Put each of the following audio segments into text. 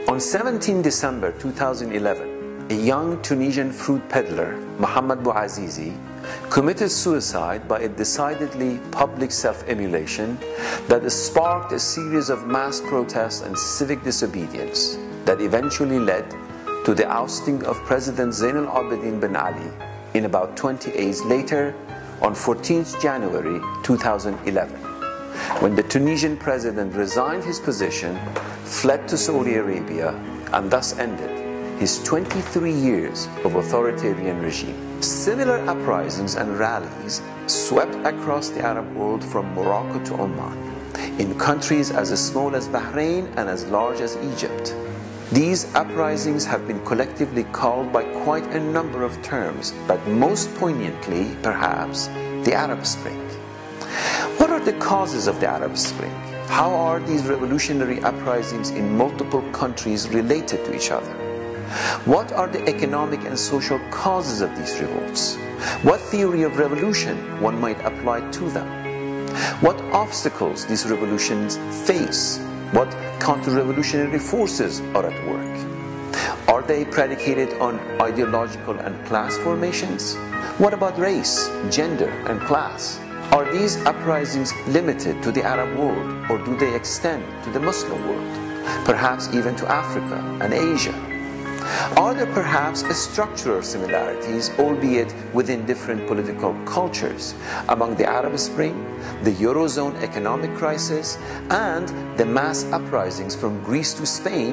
On 17 December 2011, a young Tunisian fruit peddler, Mohamed Bouazizi, committed suicide by a decidedly public self-immolation that sparked a series of mass protests and civic disobedience that eventually led to the ousting of President Zain al-Abidin Ben Ali in about 20 days later, on 14th January 2011, when the Tunisian president resigned his position, fled to Saudi Arabia, and thus ended his 23 years of authoritarian regime. Similar uprisings and rallies swept across the Arab world from Morocco to Oman, in countries as small as Bahrain and as large as Egypt. These uprisings have been collectively called by quite a number of terms, but most poignantly, perhaps, the Arab Spring. What are the causes of the Arab Spring? How are these revolutionary uprisings in multiple countries related to each other? What are the economic and social causes of these revolts? What theory of revolution one might apply to them? What obstacles these revolutions face? What counter-revolutionary forces are at work? Are they predicated on ideological and class formations? What about race, gender, and class? Are these uprisings limited to the Arab world, or do they extend to the Muslim world, perhaps even to Africa and Asia? Are there perhaps structural similarities, albeit within different political cultures, among the Arab Spring, the Eurozone economic crisis, and the mass uprisings from Greece to Spain,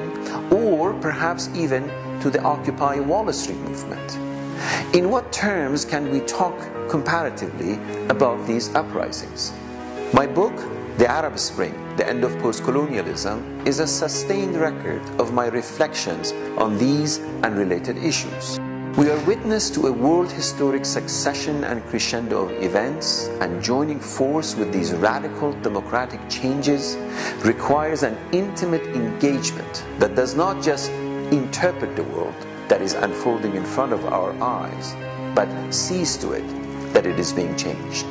or perhaps even to the Occupy Wall Street movement? In what terms can we talk comparatively about these uprisings? My book, The Arab Spring, The End of Post-Colonialism, is a sustained record of my reflections on these and related issues. We are witness to a world historic succession and crescendo of events, and joining force with these radical democratic changes requires an intimate engagement that does not just interpret the world that is unfolding in front of our eyes, but sees to it that it is being changed.